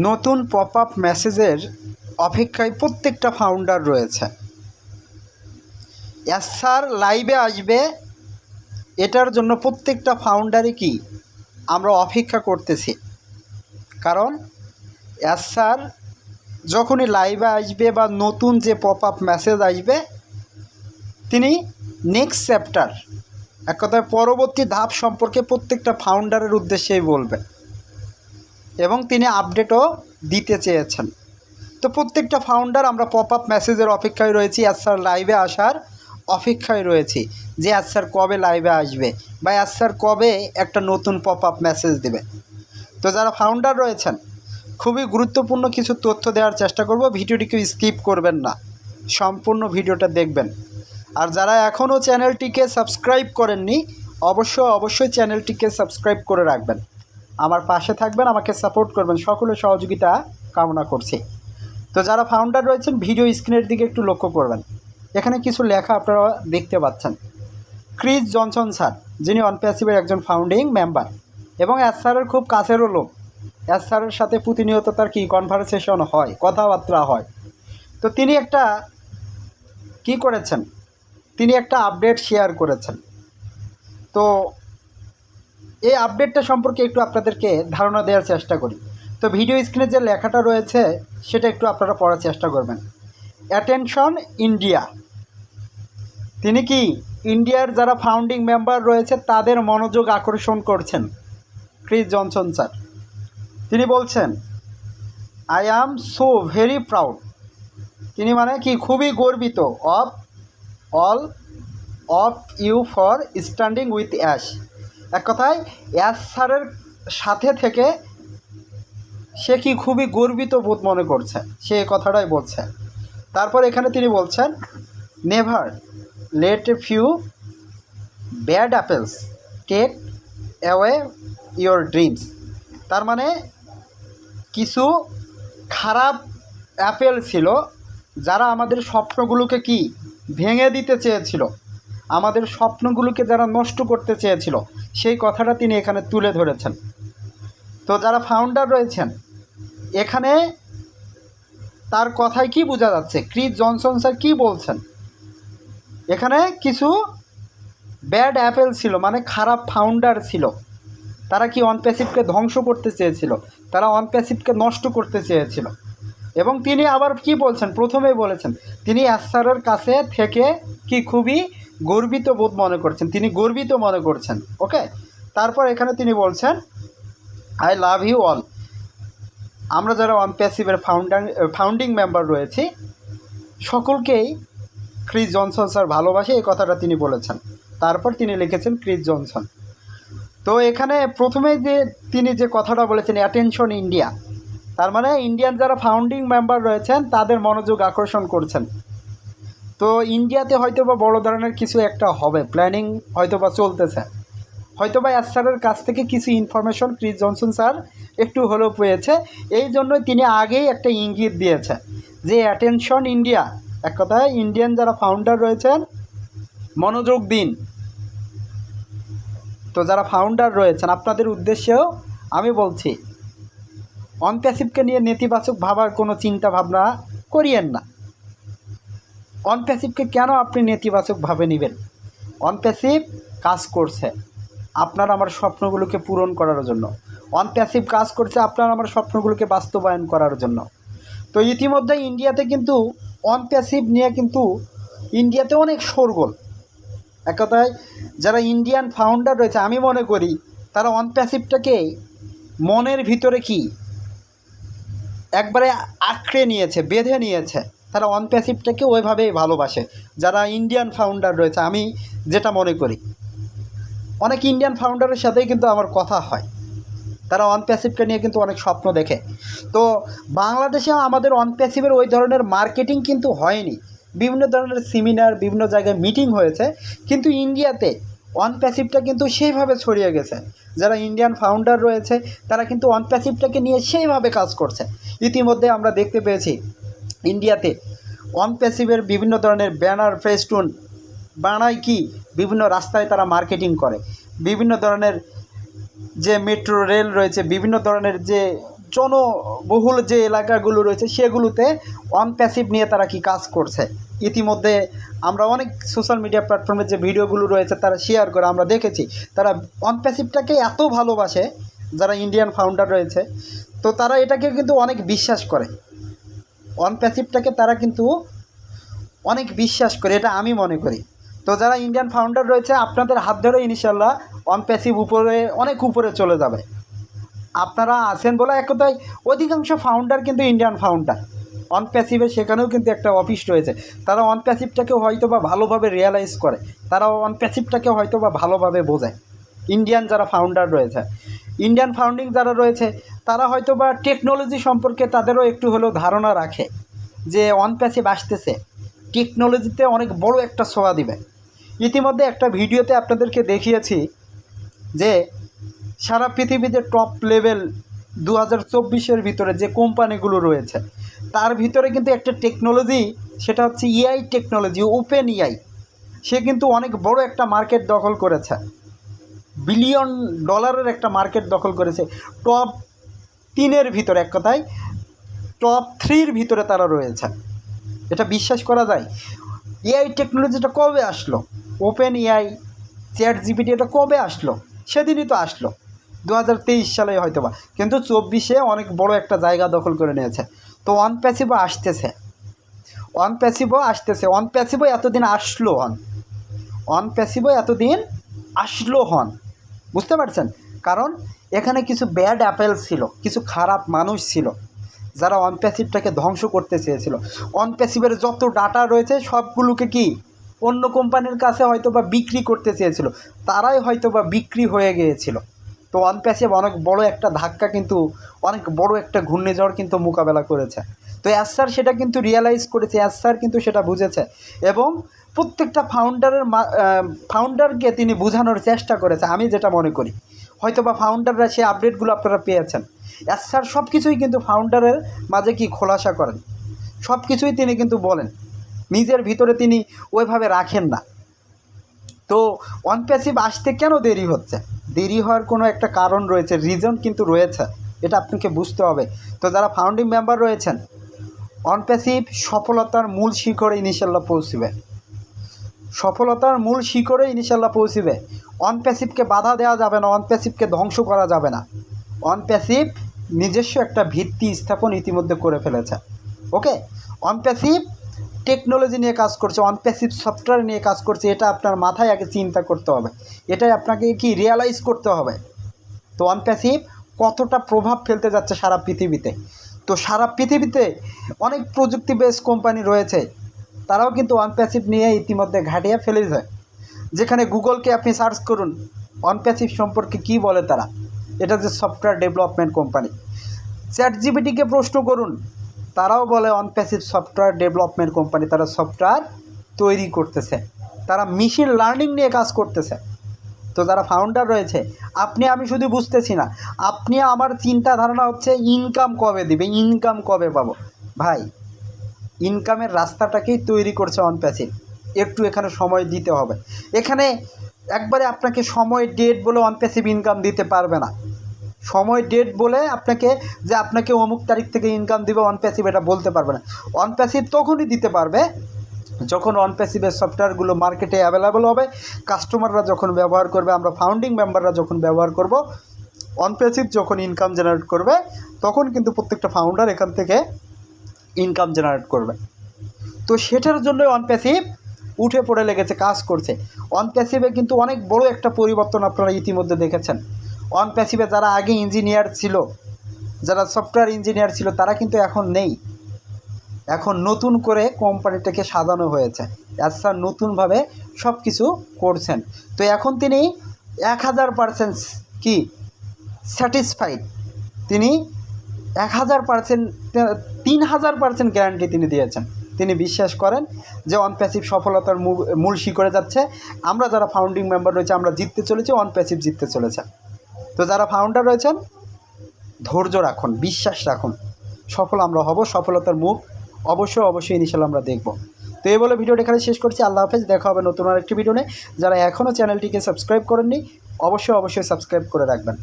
নতুন pop up মেসেজের অপেক্ষায় প্রত্যেকটা ফাউন্ডার রয়েছে। স্যার লাইভে আসবে, এটার জন্য প্রত্যেকটা ফাউন্ডারই কি আমরা অপেক্ষা করতেছি। কারণ স্যার যখনই লাইভে আসবে বা নতুন যে পপ আপ মেসেজ আসবে, তিনি নেক্সট চ্যাপ্টার, এক কথায় পরবর্তী ধাপ সম্পর্কে প্রত্যেকটা ফাউন্ডারের উদ্দেশ্যেই বলবে এবং তিনি আপডেটও দিতে চেয়েছেন। তো প্রত্যেকটা ফাউন্ডার আমরা পপ আপ মেসেজের অপেক্ষায় রয়েছি, স্যার লাইভে আসার অপেক্ষায় রয়েছি যে স্যার কবে লাইভে আসবে বা স্যার কবে একটা নতুন পপ আপ মেসেজ দেবে। তো যারা ফাউন্ডার রয়েছেন, খুবই গুরুত্বপূর্ণ কিছু তথ্য দেওয়ার চেষ্টা করব, ভিডিওটিকে স্কিপ করবেন না, সম্পূর্ণ ভিডিওটা দেখবেন। আর যারা এখনও চ্যানেলটিকে সাবস্ক্রাইব করেননি, অবশ্যই চ্যানেলটিকে সাবস্ক্রাইব করে রাখবেন, আমার পাশে থাকবেন, আমাকে সাপোর্ট করবেন, সকলের সহযোগিতা কামনা করছি। তো যারা ফাউন্ডার রয়েছেন, ভিডিও স্ক্রিনের দিকে একটু লক্ষ্য করবেন, এখানে কিছু লেখা আপনারা দেখতে পাচ্ছেন। ক্রিস জনসন স্যার, যিনি অনপ্যাসিভের একজন ফাউন্ডিং মেম্বার এবং স্যারের খুব কাছেরও লোক, স্যারের সাথে প্রতিনিয়ত তার কি কনভারসেশন হয়, কথাবার্তা হয়। তো তিনি একটা কি করেছেন, তিনি একটা আপডেট শেয়ার করেছেন। তো এই আপডেটটা সম্পর্কে একটু আপনাদেরকে ধারণা দেওয়ার চেষ্টা করি। তো ভিডিও স্ক্রিনে যে লেখাটা রয়েছে সেটা একটু আপনারা পড়ার চেষ্টা করবেন। অ্যাটেনশন ইন্ডিয়া, তিনি কি ইন্ডিয়ার যারা ফাউন্ডিং মেম্বার রয়েছে তাদের মনোযোগ আকর্ষণ করছেন। ক্রিস জনসন স্যার তিনি বলছেন, I am so very proud, তিনি মানে কি খুবই গর্বিত, all of you for standing with Ash. এক কথায় অ্যাশ স্যারের সাথে থেকে সে কি খুবই গর্বিত বোধ মনে করছে, সে কথাটাই বলছে। তারপর এখানে তিনি বলছেন, never let a few bad apples take away your dreams. তার মানে কিছু খারাপ অ্যাপেল ছিল যারা আমাদের স্বপ্নগুলোকে কি ভেঙে দিতে চেয়েছিল, আমাদের স্বপ্নগুলোকে যারা নষ্ট করতে চেয়েছিল, সেই কথাটা তিনি এখানে তুলে ধরেছেন। তো যারা ফাউন্ডার রয়েছেন, এখানে তার কথায় কি বোঝা যাচ্ছে, ক্রিস জনসন স্যার কী বলছেন, এখানে কিছু ব্যাড অ্যাপেল ছিল মানে খারাপ ফাউন্ডার ছিল, তারা কি অনপ্যাসিভকে ধ্বংস করতে চেয়েছিল, তারা অনপ্যাসিভকে নষ্ট করতে চেয়েছিল। এবং তিনি আবার কি বলছেন, প্রথমেই বলেছেন তিনি স্যারের কাছে থেকে কি খুবই গর্বিত বোধ মনে করছেন, তিনি গর্বিত মনে করছেন। ওকে, তারপর এখানে তিনি বলছেন, আই লাভ ইউ অল, আমরা যারা অনপ্যাসিভের ফাউন্ডিং মেম্বার রয়েছি সকলকেই ক্রিস জনসন স্যার ভালোবাসে, এই কথাটা তিনি বলেছেন। তারপর তিনি লিখেছেন ক্রিস জনসন। তো এখানে প্রথমে যে তিনি যে কথাটা বলেছেন, অ্যাটেনশন ইন্ডিয়া, তার মানে ইন্ডিয়ান যারা ফাউন্ডিং মেম্বার রয়েছেন তাদের মনোযোগ আকর্ষণ করছেন। তো ইন্ডিয়াতে হয়তো বা বড়ো ধরনের কিছু একটা হবে, প্ল্যানিং হয়তো বা চলতেছে, হয়তো বা স্যারের কাছ থেকে কিছু ইনফরমেশন ক্রিস জনসন স্যার একটু হলেও পেয়েছে, এই জন্যই তিনি আগেই একটা ইঙ্গিত দিয়েছে যে অ্যাটেনশন ইন্ডিয়া, এক কথায় ইন্ডিয়ান যারা ফাউন্ডার রয়েছেন মনোযোগ দিন। তো যারা ফাউন্ডার রয়েছেন আপনাদের উদ্দেশ্যেও আমি বলছি, অনপ্যাসিভকে নিয়ে নেতিবাচক ভাবার কোনো চিন্তা ভাবনা করিয়েন না। অনপ্যাসিভকে কেন আপনি নেতিবাচকভাবে নেবেন? অনপ্যাসিভ কাজ করছে আপনার আমার স্বপ্নগুলোকে পূরণ করার জন্য, অনপ্যাসিভ কাজ করছে আপনার আমার স্বপ্নগুলোকে বাস্তবায়ন করার জন্য। তো ইতিমধ্যে ইন্ডিয়াতে কিন্তু অনপ্যাসিভ নিয়ে কিন্তু ইন্ডিয়াতে অনেক শোরগোল। এক কথায় যারা ইন্ডিয়ান ফাউন্ডার রয়েছে আমি মনে করি তারা অনপ্যাসিভটাকে মনের ভিতরে কি একবারে আঁকড়ে নিয়েছে, বেঁধে নিয়েছে, তারা অনপ্যাসিভটাকে ওইভাবেই ভালোবাসে। যারা ইন্ডিয়ান ফাউন্ডার রয়েছে আমি যেটা মনে করি, অনেক ইন্ডিয়ান ফাউন্ডারের সাথেই কিন্তু আমার কথা হয়, তারা অনপ্যাসিভকে নিয়ে কিন্তু অনেক স্বপ্ন দেখে। তো বাংলাদেশে আমাদের অনপ্যাসিভের ওই ধরনের মার্কেটিং কিন্তু হয়নি, বিভিন্ন ধরনের সেমিনার বিভিন্ন জায়গায় মিটিং হয়েছে, কিন্তু ইন্ডিয়াতে অনপ্যাসিভটা কিন্তু সেইভাবে ছড়িয়ে গেছে। যারা ইন্ডিয়ান ফাউন্ডার রয়েছে তারা কিন্তু অনপ্যাসিভটাকে নিয়ে সেইভাবে কাজ করছে। ইতিমধ্যে আমরা দেখতে পেয়েছি ইন্ডিয়াতে অনপ্যাসিভের বিভিন্ন ধরনের ব্যানার ফেস্টুন বানায়, কি বিভিন্ন রাস্তায় তারা মার্কেটিং করে, বিভিন্ন ধরনের যে মেট্রো রেল রয়েছে, বিভিন্ন ধরনের যে জনবহুল যে এলাকাগুলো রয়েছে সেগুলোতে অন প্যাসিভ নিয়ে তারা কি কাজ করছে। ইতিমধ্যে আমরা অনেক সোশ্যাল মিডিয়া প্ল্যাটফর্মে যে ভিডিওগুলো রয়েছে তারা শেয়ার করে আমরা দেখেছি, তারা অন প্যাসিভটাকে এত ভালোবাসে যারা ইন্ডিয়ান ফাউন্ডার রয়েছে, তো তারা এটাকে কিন্তু অনেক বিশ্বাস করে। অন প্যাসিভটাকে তারা কিন্তু অনেক বিশ্বাস করে, এটা আমি মনে করি। তো যারা ইন্ডিয়ান ফাউন্ডার রয়েছে আপনাদের হাত ধরে ইনশাল্লাহ অন প্যাসিভ উপরে অনেক উপরে চলে যাবে। আপনারা আছেন বলে এক কথায় অধিকাংশ ফাউন্ডার কিন্তু ইন্ডিয়ান ফাউন্ডার। অন প্যাসিভে সেখানেও কিন্তু একটা অফিস রয়েছে, তারা অন প্যাসিভটাকে হয়তো বা ভালোভাবে রিয়েলাইজ করে, তারা অন প্যাসিভটাকে হয়তো বা ভালোভাবে বোঝায়। ইন্ডিয়ান যারা ফাউন্ডার রয়েছে, ইন্ডিয়ান ফাউন্ডিং যারা রয়েছে, তারা হয়তো বা টেকনোলজি সম্পর্কে তাদেরও একটু হলেও ধারণা রাখে যে অন প্যাসিভ আসতেছে, টেকনোলজিতে অনেক বড় একটা ছোঁয়া দিবে। ইতিমধ্যে একটা ভিডিওতে আপনাদেরকে দেখিয়েছি যে সারা পৃথিবীতে টপ লেভেল 2024-এর ভিতরে যে কোম্পানিগুলো রয়েছে তার ভিতরে কিন্তু একটা টেকনোলজি, সেটা হচ্ছে এআই টেকনোলজি, ওপেন এআই। সে কিন্তু অনেক বড় একটা মার্কেট দখল করেছে, বিলিয়ন ডলারের একটা মার্কেট দখল করেছে। টপ 3-এর ভিতরে, এক কথায় টপ 3-র ভিতরে তারা রয়েছে। এটা বিশ্বাস করা যায়? এআই টেকনোলজিটা কবে আসলো? ওপেন এআই, চ্যাট জিপিটি, এটা কবে আসলো? সেদিনই তো আসলো, 2023 সালে হয়তো বা, কিন্তু 24-এ অনেক বড় একটা জায়গা দখল করে নিয়েছে। তো অন প্যাসিভও আসতেছে, অন প্যাসিভও আসতেছে। অন প্যাসিভও এতদিন আসলো, অন প্যাসিভও এতদিন আসলো বুঝতে পারছেন? কারণ এখানে কিছু ব্যাড অ্যাপেল ছিল, কিছু খারাপ মানুষ ছিল যারা অন প্যাসিভটাকে ধ্বংস করতে চেয়েছিল। অন প্যাসিভের যত ডাটা রয়েছে সবগুলোকে কি অন্য কোম্পানির কাছে হয়তো বা বিক্রি করতে চেয়েছিল, তারাই হয়তো বা বিক্রি হয়ে গিয়েছিল। তো অন প্যাসিভ অনেক বড় একটা ধাক্কা, কিন্তু অনেক বড় একটা ঘূর্ণিঝড় কিন্তু মোকাবেলা করেছে। তো স্যার সেটা কিন্তু রিয়েলাইজ করেছে, স্যার কিন্তু সেটা বুঝেছে এবং প্রত্যেকটা ফাউন্ডারকে তিনি বোঝানোর চেষ্টা করেছে। আমি যেটা মনে করি হয়তো বা ফাউন্ডাররা সেই আপডেটগুলো আপনারা পেয়েছেন। স্যার সব কিছুই কিন্তু ফাউন্ডারের মাঝে কি খোলাসা করেন, সব কিছুই তিনি কিন্তু বলেন, নিজের ভিতরে তিনি ওইভাবে রাখেন না। তো অন প্যাসিভ আসতে কেন দেরি হচ্ছে? দেরি হওয়ার কোনো একটা কারণ রয়েছে, রিজন কিন্তু রয়েছে, এটা আপনাকে বুঝতে হবে। তো যারা ফাউন্ডিং মেম্বার রয়েছেন, অন প্যাসিভ সফলতার মূল শিখরে ইনশাল্লাহ পৌঁছবে, সফলতার মূল শিখরে ইনশাল্লাহ পৌঁছবে। অন প্যাসিভকে বাধা দেওয়া যাবে না, অন প্যাসিভকে ধ্বংস করা যাবে না। অন প্যাসিভ নিজস্ব একটা ভিত্তি স্থাপন ইতিমধ্যে করে ফেলেছে। ওকে, অন প্যাসিভ টেকনোলজি নিয়ে কাজ করছে, অন প্যাসিভ সফটওয়্যার নিয়ে কাজ করছে, এটা আপনার মাথায় আগে চিন্তা করতে হবে, এটাই আপনাকে কি রিয়েলাইজ করতে হবে। তো অন প্যাসিভ কতটা প্রভাব ফেলতে যাচ্ছে সারা পৃথিবীতে। তো সারা পৃথিবীতে অনেক প্রযুক্তি বেস কোম্পানি রয়েছে, তারাও কিন্তু অন প্যাসিভ নিয়ে ইতিমধ্যে ঘাটিয়ে ফেলেছে। যেখানে গুগলকে আপনি সার্চ করুন অন প্যাসিভ সম্পর্কে কী বলে তারা, এটা যে সফটওয়্যার ডেভেলপমেন্ট কোম্পানি। চ্যাট জিপিটিকে প্রশ্ন করুন, তারাও বলে on passive software development company, তারা সফটওয়্যার তৈরি করতেছে, তারা মেশিন লার্নিং নিয়ে কাজ করতেছে। তো যারা ফাউন্ডার রয়েছে, আপনি আমি শুধু বুঝতেছি না, আপনি আমার চিন্তা ধারণা হচ্ছে ইনকাম কবে দিবে, ইনকাম কবে পাবো। ভাই, ইনকামের রাস্তাটাকেই তৈরি করছে অন প্যাসিভ, একটু এখানে সময় দিতে হবে। এখানে একবারে আপনাকে সময় ডেট বলে অন প্যাসিভ ইনকাম দিতে পারবে না। সময় ডেট বলে আপনাকে অমুক তারিখ থেকে ইনকাম দিবে অন প্যাসিভ, এটা বলতে পারবে না। অন প্যাসিভ তখনই দিতে পারবে যখন অন প্যাসিভের সফটওয়্যারগুলো মার্কেটে অ্যাভেলেবল হবে, কাস্টমাররা যখন ব্যবহার করবে, আমরা ফাউন্ডিং মেম্বাররা যখন ব্যবহার করব, অন প্যাসিভ যখন ইনকাম জেনারেট করবে, তখন কিন্তু প্রত্যেকটা ফাউন্ডার এখান থেকে ইনকাম জেনারেট করবে। তো সেটার জন্য অন প্যাসিভ উঠে পড়ে লেগেছে, কাজ করছে। অন প্যাসিভে কিন্তু অনেক বড় একটা পরিবর্তন আপনারা ইতিমধ্যে দেখেছেন। অন প্যাসিভে যারা আগে ইঞ্জিনিয়ার ছিল, যারা সফটওয়্যার ইঞ্জিনিয়ার ছিল, তারা কিন্তু এখন নেই। এখন নতুন করে কোম্পানিটাকে সাজানো হয়েছে, স্যার নতুনভাবে সব কিছু করছেন। তো এখন তিনি 1000% কি স্যাটিসফাইড, তিনি 1000%, 3000% গ্যারান্টি তিনি দিয়েছেন। তিনি বিশ্বাস করেন যে অন প্যাসিভ সফলতার মূল শিখরে যাচ্ছে। আমরা যারা ফাউন্ডিং মেম্বার রয়েছে, আমরা জিততে চলেছি, অন প্যাসিভ জিততে চলেছে। তো যারা ফাউন্ডার রয়েছেন, ধৈর্য রাখুন, বিশ্বাস রাখুন, সফল আমরা হব, সফলতার মুখ অবশ্যই ইনশাল্লাহ আমরা দেখব। তো এই বলে ভিডিওটা এখানে শেষ করছি। আল্লাহ হাফেজ, দেখা হবে নতুন আরেকটি ভিডিও নিয়ে। যারা এখনও চ্যানেলটিকে সাবস্ক্রাইব করেননি, অবশ্যই সাবস্ক্রাইব করে রাখবেন।